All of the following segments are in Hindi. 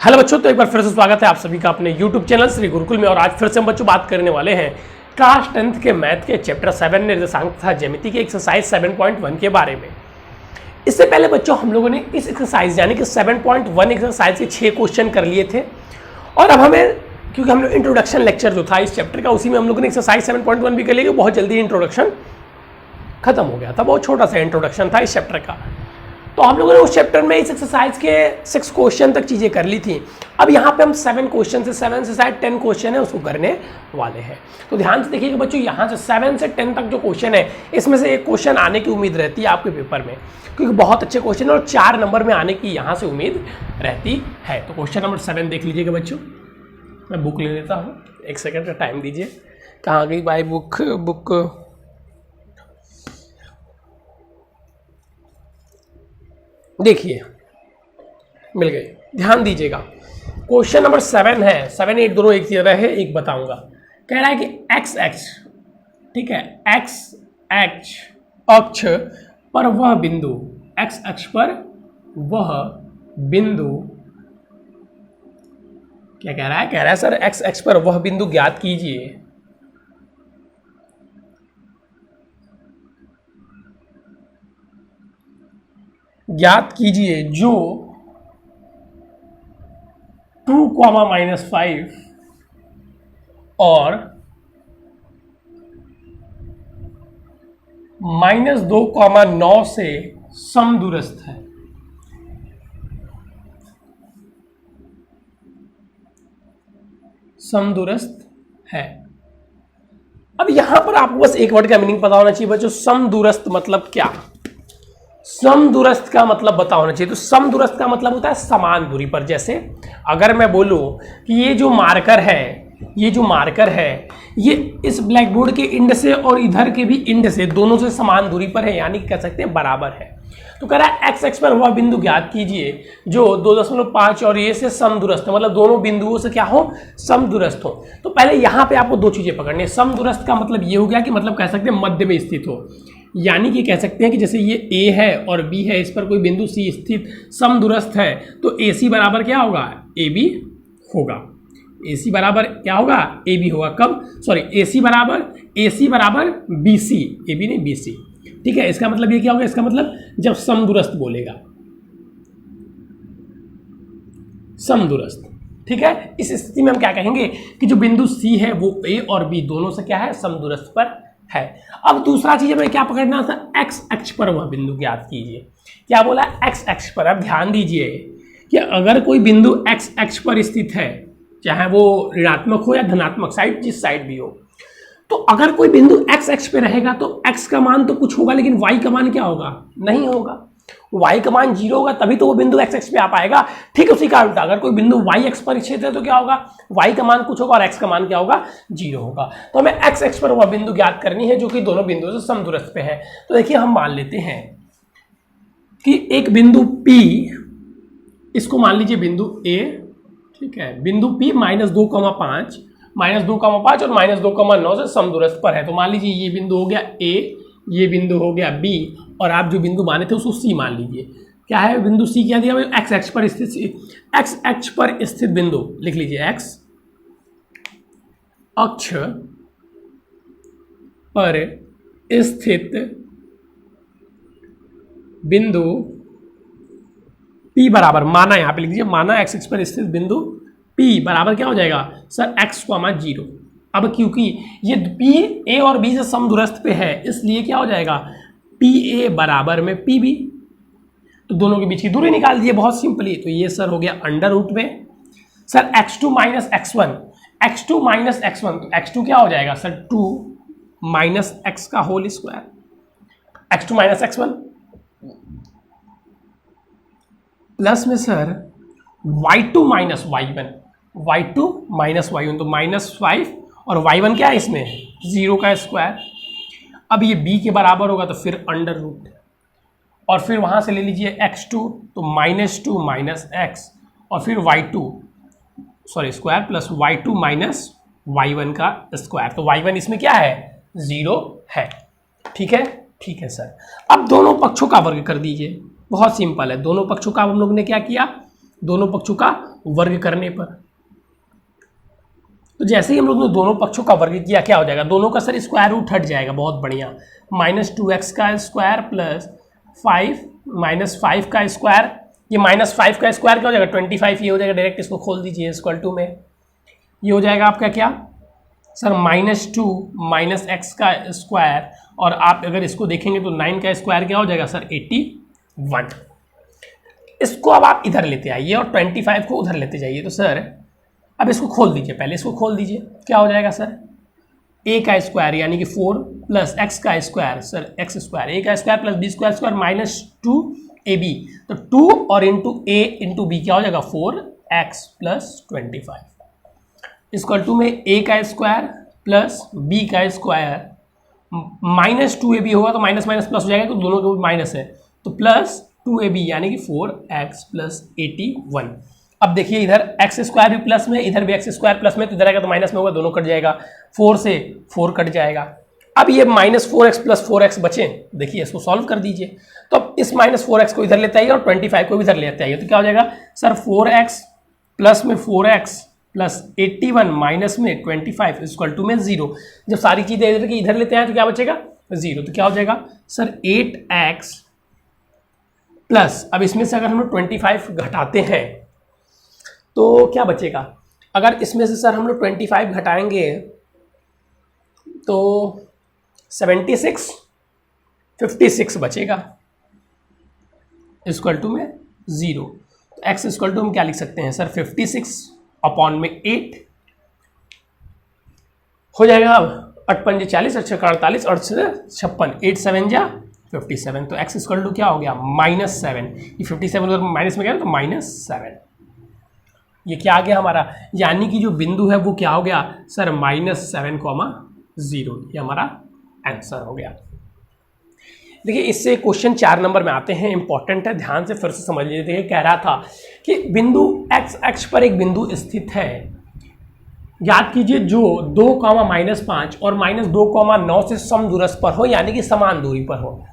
हेलो बच्चों, तो एक बार फिर से स्वागत है आप सभी का अपने YouTube चैनल श्री गुरुकुल में। और आज फिर से हम बच्चों बात करने वाले हैं क्लास 10th के मैथ के चैप्टर 7 निर्देशांक तथा ज्यामिति की एक्सरसाइज 7.1 के बारे में। इससे पहले बच्चों हम लोगों ने इस एक्सरसाइज यानी कि 7.1 एक्सरसाइज के 6 क्वेश्चन कर लिए थे। और अब हमें, क्योंकि हम लोग इंट्रोडक्शन लेक्चर जो था इस चैप्टर का, उसी में हम लोगों ने एक्सरसाइज 7.1 भी कर लिया। बहुत जल्दी इंट्रोडक्शन खत्म हो गया था, बहुत छोटा सा इंट्रोडक्शन था इस चैप्टर का। तो हम लोगों ने उस चैप्टर में इस एक्सरसाइज के 6 क्वेश्चन तक चीज़ें कर ली थी। अब यहाँ पे हम 7 क्वेश्चन से 7 से शायद 10 क्वेश्चन है उसको करने वाले हैं। तो ध्यान से देखिएगा बच्चों, यहाँ से 7 से 10 तक जो क्वेश्चन है इसमें से एक क्वेश्चन आने की उम्मीद रहती है आपके पेपर में, क्योंकि बहुत अच्छे क्वेश्चन है और 4 नंबर में आने की यहाँ से उम्मीद रहती है। तो क्वेश्चन नंबर 7 देख लीजिएगा बच्चों। मैं बुक ले लेता हूँ, 1 सेकेंड का टाइम दीजिए। कहाँ गई भाई बुक? देखिए मिल गई, ध्यान दीजिएगा। क्वेश्चन नंबर 7 है, 7 8 दोनों एक तरह है, एक बताऊंगा। कह रहा है कि एक्स एक्स, ठीक है, एक्स एक्स अक्ष पर वह बिंदु, एक्स अक्ष पर वह बिंदु, क्या कह रहा है? कह रहा है सर एक्स एक्स पर वह बिंदु ज्ञात कीजिए जो 2, -5 और -2, 9 से समदूरस्थ है। समदूरस्थ है। अब यहां पर आपको बस एक वर्ड का मीनिंग पता होना चाहिए बच्चों। समदूरस्थ मतलब क्या? समदूरस्थ का मतलब पता होना चाहिए। तो समदूरस्थ का मतलब होता है समान दूरी पर। जैसे अगर मैं बोलूं कि ये जो मार्कर है ये इस ब्लैक बोर्ड के इंड से और इधर के भी इंड से, दोनों से समान दूरी पर है, यानी कह सकते हैं बराबर है। तो कह रहा है एक्स एक्स पर वह बिंदु ज्ञात कीजिए जो 2.5 और ये से समदूरस्थ है, मतलब दोनों बिंदुओं से क्या हो? समदूरस्थ हो। तो पहले यहां पे आपको 2 चीजें पकड़नी है। समदूरस्थ का मतलब ये हो गया कि मतलब कह सकते हैं मध्य में स्थित हो, यानी कि कह सकते हैं कि जैसे ये A है और B है, इस पर कोई बिंदु C स्थित समदूरस्थ है, तो AC बराबर क्या होगा? AB होगा। AC बराबर क्या होगा? AB होगा। कब? सॉरी, AC बराबर BC, AB नहीं BC, ठीक है। इसका मतलब ये क्या होगा? इसका मतलब जब समदूरस्थ बोलेगा, समदूरस्थ, ठीक है। इस स्थिति में हम क्या कहेंगे कि जो बिंदु C है वो A और B दोनों से क्या है? समदूरस्थ पर है। अब दूसरा चीज हमें क्या पकड़ना था? एक्स अक्ष पर वह बिंदु ज्ञात कीजिए। क्या बोला? एक्स अक्ष पर। अब ध्यान दीजिए कि अगर कोई बिंदु एक्स अक्ष पर स्थित है, चाहे वो ऋणात्मक हो या धनात्मक साइड, जिस साइड भी हो, तो अगर कोई बिंदु एक्स अक्ष पे रहेगा तो एक्स का मान तो कुछ होगा, लेकिन वाई का मान क्या होगा? नहीं होगा। y का मान 0 होगा, तभी तो वो बिंदु x पे आ पाएगा। ठीक उसी का उल्टा, अगर कोई बिंदु y x पर स्थित है तो क्या होगा? y का मान कुछ होगा और x का मान क्या होगा? 0 होगा। तो हमें x x पर वह बिंदु ज्ञात करनी है जो कि दोनों बिंदुओं से समदूरस्थ पे है। तो देखिए हम मान लेते हैं कि एक बिंदु P, इसको मान लीजिए बिंदु A, ठीक है। बिंदु P -2,5 और -2,9 से समदूरस्थ पर है। तो मान लीजिए ये बिंदु हो गया A, ये बिंदु हो गया B, और आप जो बिंदु माने थे उसको C मान लीजिए। क्या है बिंदु C? क्या दिया? एक्स एक्स पर स्थित बिंदु लिख लीजिए। एक्स अक्ष पर स्थित बिंदु P बराबर, माना यहां पे लिख लीजिए, माना एक्स एक्स पर स्थित बिंदु P बराबर क्या हो जाएगा सर? x, 0। अब क्योंकि ये P A और B से समदूरस्थ पे है, इसलिए क्या हो जाएगा? PA बराबर में PB। तो दोनों के बीच की दूरी निकाल दीजिए बहुत सिंपली। तो ये सर हो गया अंडर रूट में सर x2 - x1, तो x2 क्या हो जाएगा सर? 2 - x का whole square, x2 - x1 plus में सर y2 - y1, तो -5 और y1 क्या है इसमें? 0 का स्क्वायर। अब ये b के बराबर होगा तो फिर अंडर रूट, और फिर वहां से ले लीजिए x2, तो -2 - x, और फिर y2 square plus y2 - y1 का स्क्वायर। तो y1 इसमें क्या है? 0 है। ठीक है, ठीक है सर। अब दोनों पक्षों का वर्ग कर दीजिए, बहुत सिंपल है। दोनों पक्षों का हम लोग ने क्या किया? दोनों पक्षों का वर्ग करने पर। तो जैसे ही हम लोग ने दोनों पक्षों का वर्ग किया क्या हो जाएगा, दोनों का सर स्क्वायर रूट हट जाएगा, बहुत बढ़िया। -2x का स्क्वायर प्लस 5 -5 का स्क्वायर, ये -5 का स्क्वायर क्या हो जाएगा 25, ये हो जाएगा डायरेक्ट, इसको खोल दीजिए इक्वल टू में, ये हो जाएगा आपका क्या सर -2 -x का स्क्वायर, और आप अगर इसको देखेंगे तो 9 का स्क्वायर क्या हो जाएगा सर 81। इसको अब आप इधर लेते आइए और 25 को उधर लेते जाइए। तो सर अब इसको खोल दीजिए, पहले इसको खोल दीजिए, क्या हो जाएगा सर a का स्क्वायर यानी कि 4 प्लस x का square sir x square, a का square plus b square square -2ab, तो 2 और इंटू a इंटू b क्या हो जाएगा 4x प्लस 25 इक्वल टू में a का स्क्वायर प्लस b का स्क्वायर -2ab होगा तो माइनस माइनस प्लस हो जाएगा, तो दोनों के ऊपर माइनस है, तो प्लस 2ab यानी कि 4x प्लस 81। अब देखिए इधर एक्स स्क्वायर भी प्लस में, इधर भी एक्स स्क्वायर प्लस में, तो इधर आएगा तो माइनस में होगा, दोनों कट जाएगा, 4 से 4 कट जाएगा। अब ये -4x प्लस 4x बचे, देखिए इसको सॉल्व कर दीजिए। तो अब इस -4x को इधर लेते आइए और 25 को भी इधर लेते आइए, तो क्या हो जाएगा सर 4x प्लस में 4x प्लस 81 माइनस में 25 इक्वल टू में 0। जब सारी चीज़ें इधर की इधर लेते हैं तो क्या बचेगा 0, तो क्या हो जाएगा सर 8x प्लस, अब इसमें से अगर हम लोग 25 घटाते हैं तो क्या बचेगा, अगर इसमें से सर हम लोग 25 घटाएंगे तो 56 बचेगा इक्वल टू में 0। तो x इक्वल टू हम क्या लिख सकते हैं सर 56 अपॉन में 8 हो जाएगा, अब 8 पंजे 40, 8 छक्का 48, 8 से 56, 8 7 जा 57, तो x इक्वल टू क्या हो गया -7, ये 57 अगर माइनस में गया तो -7, ये क्या आ गया हमारा, यानी कि जो बिंदु है वो क्या हो गया सर -7,0, ये हमारा आंसर हो गया। देखिए इससे क्वेश्चन 4 नंबर में आते हैं, इंपॉर्टेंट है, ध्यान से फिर से समझ लीजिए। देखिए कह रहा था कि बिंदु x अक्ष पर एक बिंदु स्थित है, याद कीजिए जो 2,-5 और -2,9 से समदूरस्थ पर हो, यानी कि समान दूरी पर हो।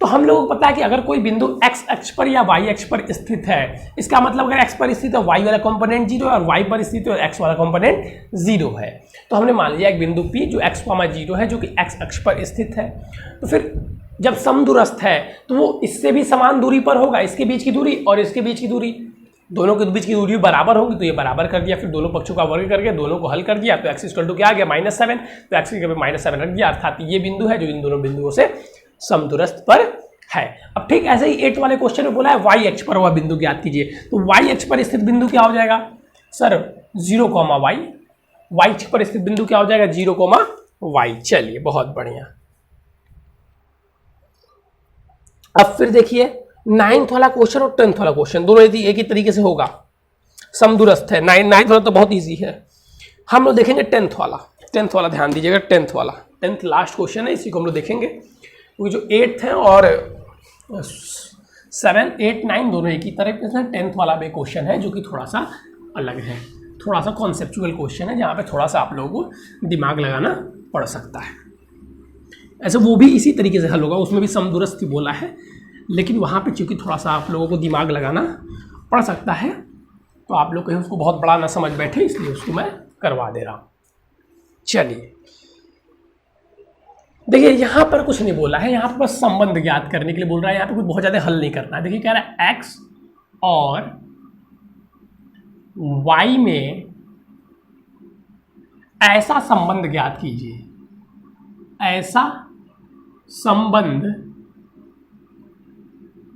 तो हम लोगों को पता है कि अगर कोई बिंदु x अक्ष पर या y अक्ष पर स्थित है, इसका मतलब अगर x पर स्थित है y वाला कंपोनेंट 0 है और y पर स्थित है x वाला कंपोनेंट 0 है। तो हमने मान लिया एक बिंदु P जो x, 0 है, जो कि x अक्ष पर स्थित है। तो फिर जब समदूरस्थ है तो वो इससे भी समान दूरी पर होगा, इसके बीच की दूरी और इसके बीच की दूरी, दोनों के बीच की दूरी बराबर होगी, तो ये बराबर कर दिया, फिर दोनों पक्षों का वर्ग करके दोनों को हल कर दिया, तो x इक्वल टू क्या आ गया -7, तो x की जगह -7 रख दिया, अर्थात ये बिंदु है जो इन दोनों बिंदुओं से समदूरस्थ पर है। अब ठीक ऐसे ही 8 वाले क्वेश्चन में बोला है y अक्ष पर हुआ बिंदु ज्ञात कीजिए, तो y अक्ष पर स्थित बिंदु क्या हो जाएगा सर 0, y, y अक्ष पर स्थित बिंदु क्या हो जाएगा 0, y। चलिए बहुत बढ़िया। अब फिर देखिए 9th वाला क्वेश्चन और 10th वाला क्वेश्चन दोनों यदि एक ही तरीके से होगा, समदूरस्थ है। 9th वाला तो बहुत ईजी है, हम लोग देखेंगे 10th वाला ध्यान दीजिएगा, 10th वाला, 10th लास्ट क्वेश्चन है, इसी को हम लोग देखेंगे, क्योंकि जो 8th है और 7, 8, 9 दोनों एक ही तरह के। 10th वाला भी क्वेश्चन है जो कि थोड़ा सा अलग है, थोड़ा सा कॉन्सेप्चुअल क्वेश्चन है, जहाँ पे थोड़ा सा आप लोगों को दिमाग लगाना पड़ सकता है। ऐसे वो भी इसी तरीके से हल होगा, उसमें भी समदूरस्थ ही बोला है, लेकिन वहाँ पे चूंकि थोड़ा सा आप लोगों को दिमाग लगाना पड़ सकता है, तो आप लोग कहीं उसको बहुत बड़ा ना समझ बैठे, इसलिए उसको मैं करवा दे रहा हूँ। चलिए देखिए यहाँ पर कुछ नहीं बोला है, यहाँ पर बस संबंध ज्ञात करने के लिए बोल रहा है, यहाँ पे कुछ बहुत ज़्यादा हल नहीं करना है। देखिए कह रहा है x और y में ऐसा संबंध ज्ञात कीजिए, ऐसा संबंध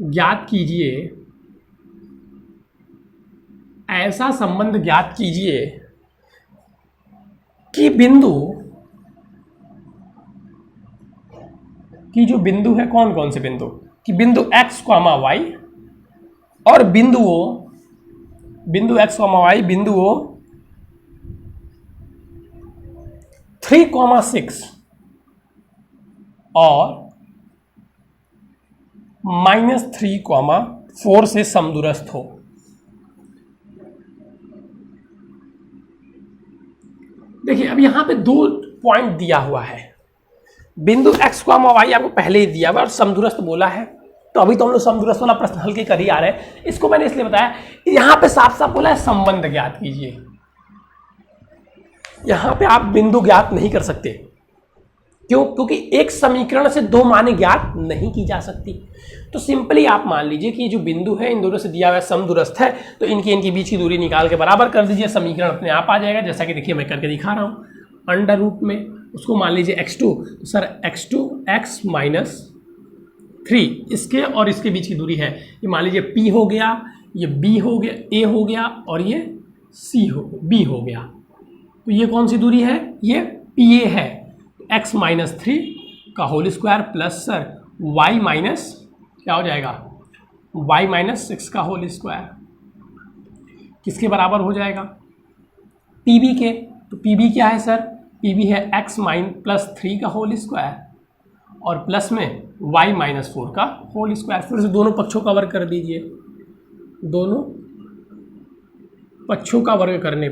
ज्ञात कीजिए, ऐसा संबंध ज्ञात कीजिए कि बिंदु की जो बिंदु है, कौन कौन से बिंदु, कि बिंदु x, y और बिंदु x, y बिंदुओं 3,6 और -3,4 से समदूरस्थ हो। देखिए अब यहां पे 2 पॉइंट दिया हुआ है, बिंदु x, y आपको पहले ही दिया हुआ और समदूरस्थ बोला है, तो अभी तो हम लोग समदूरस्थ वाला प्रश्न हल के कर ही आ रहे हैं। इसको मैंने इसलिए बताया, यहां पे साफ साफ बोला है संबंध ज्ञात कीजिए। यहां पे आप बिंदु ज्ञात नहीं कर सकते। क्यों? क्योंकि एक समीकरण से दो माने ज्ञात नहीं की जा सकती। तो सिंपली आप मान लीजिए कि ये जो बिंदु है इन दोनों से दिया हुआ समदूरस्थ है, तो इनके बीच की दूरी निकाल के बराबर कर दीजिए, समीकरण अपने आप आ जाएगा। जैसा कि देखिए मैं करके दिखा रहा हूँ, अंडर रूट में उसको मान लीजिए x2, तो सर x2 x माइनस 3 इसके और इसके बीच की दूरी है, ये मान लीजिए p हो गया, ये b हो गया, a हो गया और ये b हो गया। तो ये कौन सी दूरी है? ये pa है। x माइनस 3 का whole square plus sir y minus क्या हो जाएगा, y माइनस 6 का होल स्क्वायर किसके बराबर हो जाएगा? pb के। तो pb क्या है सर? pb है x प्लस 3 का होल स्क्वायर और प्लस में y माइनस 4 का होल स्क्वायर। फिर से दोनों पक्षों का वर्ग कर दीजिए। दोनों पक्षों का वर्ग करने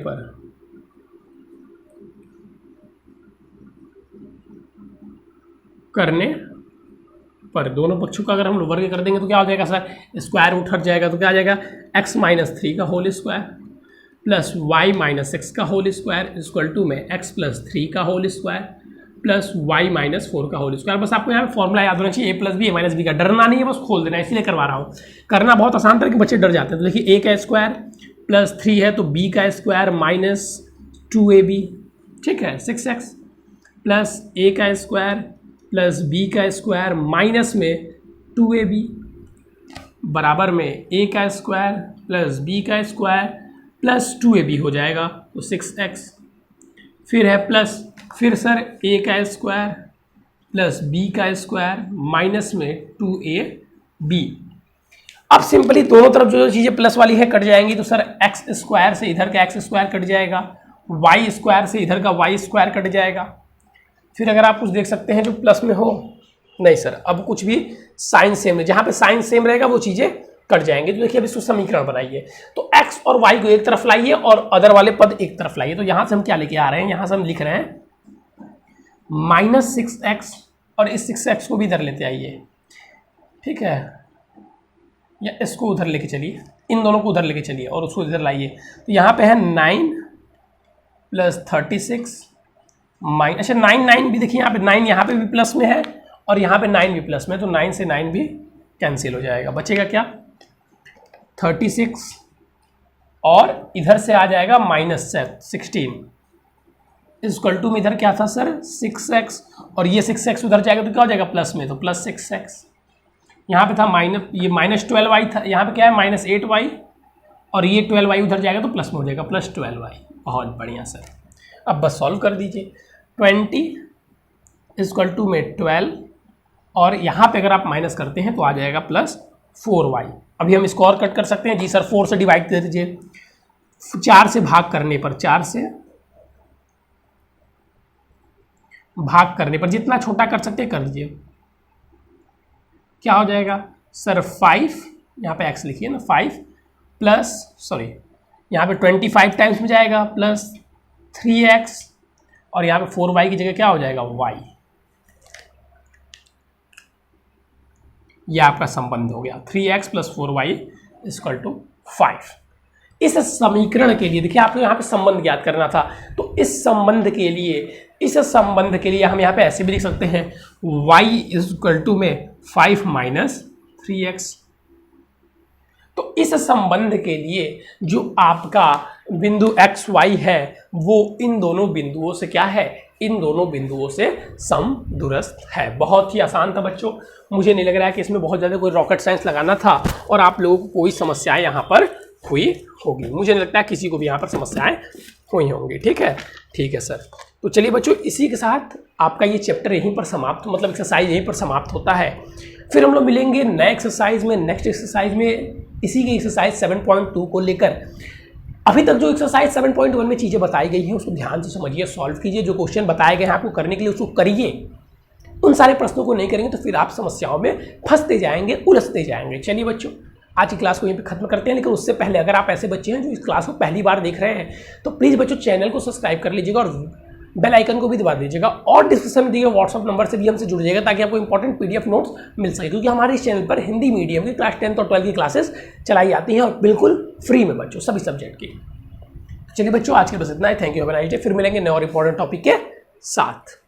पर दोनों पक्षों का अगर हम लोग वर्ग कर देंगे तो क्या हो जाएगा सर? स्क्वायर रूट हट जाएगा, तो क्या आ जाएगा? x माइनस 3 का whole square plus y minus 6 का होल स्क्वायर इक्वल टू में x प्लस 3 का whole square plus y minus 4 का होल स्क्वायर। बस आपको यहाँ पे फॉर्मूला याद होना चाहिए, a plus B, a minus B का। डरना नहीं है, बस खोल देना है, इसीलिए करवा रहा हूँ। करना बहुत आसान था कि बच्चे डर जाते हैं। तो देखिए a का स्क्वायर प्लस 3 है तो b का स्क्वायर माइनस 2ab, ठीक है, 6x प्लस a का स्क्वायर प्लस b का स्क्वायर माइनस में 2ab बराबर में a का स्क्वायर प्लस b का स्क्वायर प्लस 2ab हो जाएगा, तो 6x। फिर है प्लस, फिर सर a का स्क्वायर प्लस b का स्क्वायर माइनस में 2ab। अब सिंपली दोनों तरफ जो चीज़ें प्लस वाली है कट जाएंगी, तो सर x स्क्वायर से इधर का x स्क्वायर कट जाएगा, y स्क्वायर से इधर का y स्क्वायर कट जाएगा। फिर अगर आप कुछ देख सकते हैं जो प्लस में हो, नहीं सर अब कुछ भी साइन सेम है, जहाँ पे साइन सेम रहेगा वो चीज़ें कट जाएंगे। तो देखिए अब इसको समीकरण बनाइए, तो x और y को एक तरफ लाइए और अदर वाले पद एक तरफ लाइए। तो यहाँ से हम क्या लेके आ रहे हैं? यहाँ से हम लिख रहे हैं माइनस 6x और इस 6x को भी इधर लेते आइए, ठीक है, या इसको उधर लेके चलिए, इन दोनों को उधर लेके चलिए और उसको इधर लाइए। तो यहाँ पे है 9 प्लस 36 माइनस, अच्छा 9 भी देखिए, यहाँ पे 9 यहाँ पे भी प्लस में है और यहाँ पे 9 भी प्लस में, तो 9 से 9 भी कैंसिल हो जाएगा। बचेगा क्या? 36 और इधर से आ जाएगा माइनस 16 इक्वल टू में इधर क्या था सर? 6x और ये 6x उधर जाएगा तो क्या हो जाएगा? प्लस में, तो प्लस 6x। यहाँ पे था माइनस, ये माइनस 12y था, यहाँ पे क्या है? माइनस 8y और ये 12y उधर जाएगा तो प्लस में हो जाएगा, प्लस 12y। बहुत बढ़िया सर। अब बस सॉल्व कर दीजिए। 20 इक्वल टू में 12 और यहाँ पे अगर आप माइनस करते हैं तो आ जाएगा प्लस 4y। अभी हम इसको और कट कर सकते हैं जी सर, 4 से डिवाइड कर दीजिए, 4 से भाग करने पर, 4 से भाग करने पर जितना छोटा कर सकते हैं कर दीजिए। क्या हो जाएगा सर? 5, यहाँ पे x लिखिए ना, 5 प्लस, सॉरी यहाँ पे 25 टाइम्स में जाएगा प्लस 3x और यहाँ पे 4y की जगह क्या हो जाएगा? y। यह आपका संबंध हो गया, 3x plus 4y equal to 5। इस समीकरण के लिए देखिए आपको यहाँ पे संबंध ज्ञात करना था, तो इस संबंध के लिए हम यहाँ पे ऐसे भी लिख सकते हैं, y इक्वल टू में 5 माइनस 3x। तो इस संबंध के लिए जो आपका बिंदु x y है वो इन दोनों बिंदुओं से क्या है? इन दोनों बिंदुओं से समदूरस्थ है। बहुत ही आसान था बच्चों, मुझे नहीं लग रहा है कि इसमें बहुत ज़्यादा कोई रॉकेट साइंस लगाना था और आप लोगों को कोई समस्याएं यहाँ पर हुई होगी। मुझे नहीं लगता है किसी को भी यहाँ पर समस्याएं हुई होंगी। ठीक है सर। तो चलिए बच्चों, इसी के साथ आपका ये चैप्टर यहीं पर समाप्त, मतलब एक्सरसाइज यहीं पर समाप्त होता है। फिर हम लोग मिलेंगे नए एक्सरसाइज में, नेक्स्ट एक्सरसाइज में, इसी की एक्सरसाइज 7.2 को लेकर। अभी तक जो एक्सरसाइज 7.1 में चीज़ें बताई गई हैं उसको ध्यान से समझिए, सॉल्व कीजिए। जो क्वेश्चन बताए गए हैं आपको करने के लिए उसको करिए। उन सारे प्रश्नों को नहीं करेंगे तो फिर आप समस्याओं में फंसते जाएंगे, उलझते जाएंगे। चलिए बच्चों, आज की क्लास को यहीं पे खत्म करते हैं। लेकिन उससे पहले अगर आप ऐसे बच्चे हैं जो इस क्लास को पहली बार देख रहे हैं तो प्लीज़ बच्चों चैनल को सब्सक्राइब कर लीजिएगा और बेल आइकन को भी दबा दीजिएगा और डिस्क्रिप्शन में दिए व्हाट्सअप नंबर से भी हमसे जुड़ जाइएगा ताकि आपको इंपॉर्टेंट पीडीएफ नोट्स मिल सके, क्योंकि हमारे इस चैनल पर हिंदी मीडियम की क्लास 10th और 12th की क्लासेस चलाई जाती हैं और बिल्कुल फ्री में बच्चों, सभी सब्जेक्ट की। चलिए बच्चों, आज के बस इतना ही। Thank you, have a nice day. फिर मिलेंगे नए और इंपॉर्टेंट टॉपिक के साथ।